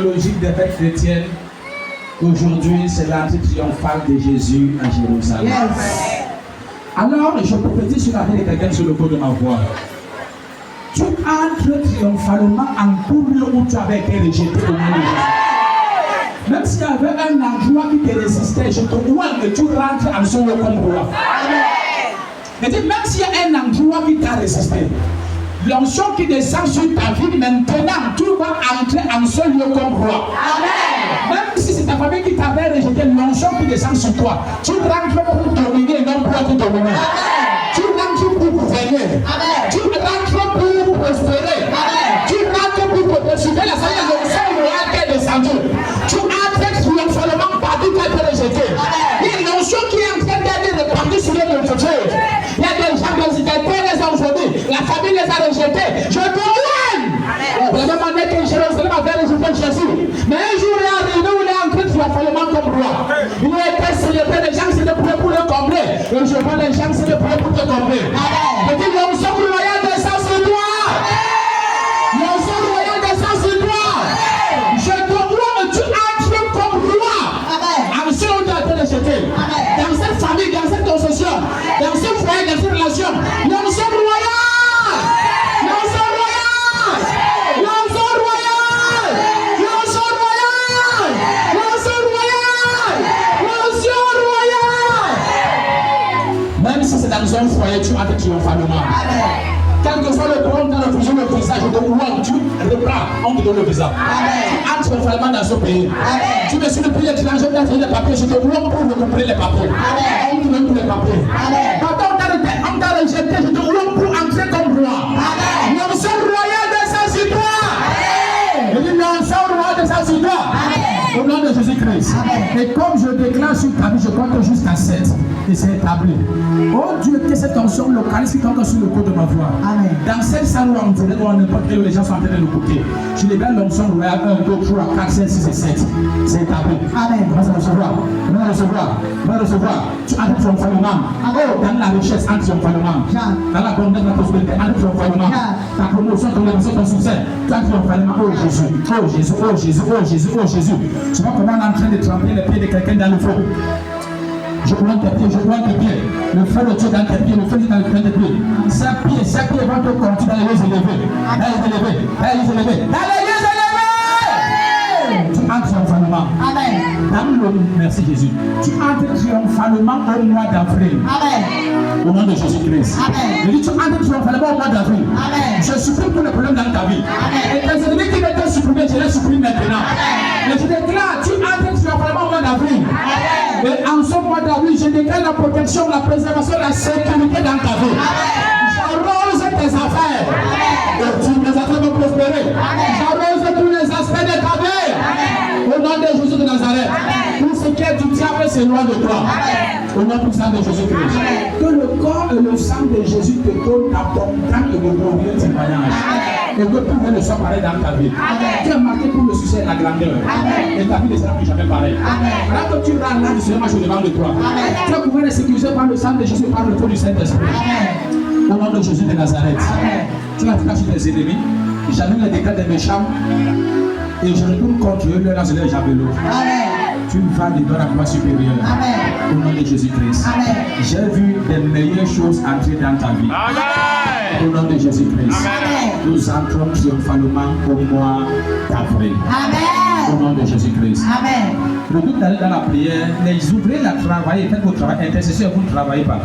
chronologique des fêtes chrétiennes, aujourd'hui c'est l'entrée triomphale de Jésus à Jérusalem. Yes. Alors je prophétise sur la vie de quelqu'un sur le cours de ma voix. Tu entres triomphalement en tout lieu où tu avais été rejeté au nom de Jésus. Même s'il y avait un endroit qui te résistait, je te vois que tu rentres en son lieu comme roi. Même s'il y a un endroit qui t'a résisté, l'onction qui descend sur ta vie maintenant, tu vas entrer en ce lieu comme roi. Amen. Même si c'est ta famille qui t'avait rejeté, l'onction qui descend sur toi, tu rentres pour dominer, non pour dominer. Tu rentres pour gouverner. Tu rentres pour prospérer. Tu rentres pour poursuivre la salle de l'onction royale qui est descendue. Tu entres triomphalement partout qui a été rejeté. Il y a l'onction qui est en train d'être répandue sur les multitudes. Il y a des gens qui les ont aujourd'hui. La famille les a rejetés. Je te donne. Vous avez demandé que Jérusalem avait rejeté Jésus. Mais un jour est arrivé où il est entré triomphalement comme roi. Il a été célébré, les gens s'étaient prêts pour le combler. Et je vois les gens s'étaient prêts pour te combler. Je dis, l'onction royale descend sur toi. L'onction royale descend sur toi. Je te vois, tu entres comme roi. En ce où tu as été rejeté. Dans cette famille, dans cette concession, dans ce foyer, dans cette relation. L'onction royale. L'onction royale. L'onction royale. L'onction royale. L'onction royale. L'onction royale. Même si c'est dans un foyer, tu entres triomphalement. Quel que soit le problème dans le fusion, le visage de roi, tu reprends, on te donne le visage. Tu entres triomphalement dans ce pays. Tu me suis le pays étranger, tu as fait les papiers, je te vois pour récupérer les papiers. On te donne tous les papiers. Quand on t'a rejeté, je te vois pour entrer comme roi. L'onction royale descend sur toi. Je dis l'onction royale descend sur toi. Au nom de Jésus-Christ. Et comme je déclare sur ta vie, je compte jusqu'à 7. Et c'est établi. Oh Dieu, que cette onction localise qui tombe sur le coup de ma voix. Amen. Dans cette salle où on dirait, où n'importe quel où les gens sont en train de nous écouter, je libère l'onction royale 1, 2, 3, 4, 5, 6 et 7. C'est établi. Amen. On va recevoir. On va recevoir. On va recevoir. Tu entres triomphalement. Dans la richesse, entres triomphalement. Dans la bonne, dans la prospérité, entres triomphalement. Ta promotion, ton élection, ton succès, tu entres triomphalement. Oh Jésus. Oh Jésus. Oh Jésus. Oh Jésus. Oh Jésus. Tu vois comment on est en train de tremper les pieds de quelqu'un dans le feu. Je vois tes pieds, je vois tes pieds. Le feu de Dieu dans tes pieds, le feu dans tes pieds. Chaque pied va te continuer à les élever. À les élever, à les élever, à les élever. Tu entres triomphalement. Amen. Merci Jésus. Tu entres triomphalement au mois d'avril. Amen. Au nom de Jésus-Christ. Amen. Je dis, tu entres triomphalement au mois d'avril. Amen. Je supprime tous les problèmes dans ta vie. Amen. Et tes ennemis qui m'étaient supprimés, je les supprime maintenant. Amen. Et je déclare, tu entres triomphalement au mois d'avril. Et en ce mois d'avril, je déclare la protection, la préservation, la sécurité dans ta vie. J'arrose tes affaires. Et tu les affaires vont prospérer. J'arrose tous les aspects de ta vie. Au nom de Jésus de Nazareth. Tout ce qui est du diable, c'est loin de toi. Au nom puissant de Jésus-Christ. Que le corps et le sang de Jésus te donnent d'abondant et de glorieux témoignages. Et que tout ne soit pareil dans ta vie. Tu es marqué pour le succès et la grandeur. Et ta vie ne sera plus jamais pareille. Alors que tu rends là, tu seras marché devant de toi. Tu es couvert et sécurisé par le sang de Jésus et par le feu du Saint-Esprit. Au nom de Jésus de Nazareth. Tu vas faire sur tes ennemis. J'annule les décrets des méchants. Et je retourne contre eux, leur lancer les javelots. Tu vas de la gloire supérieure. Au nom de Jésus-Christ. J'ai vu des meilleures choses entrer dans ta vie. Amen. Au nom de Jésus-Christ. Nous entrons triomphalement au mois d'avril. Au nom de Jésus-Christ. Le but d'aller dans la prière, les ouvriers la travaillent, faites votre travail intercesseur, vous ne travaillez pas.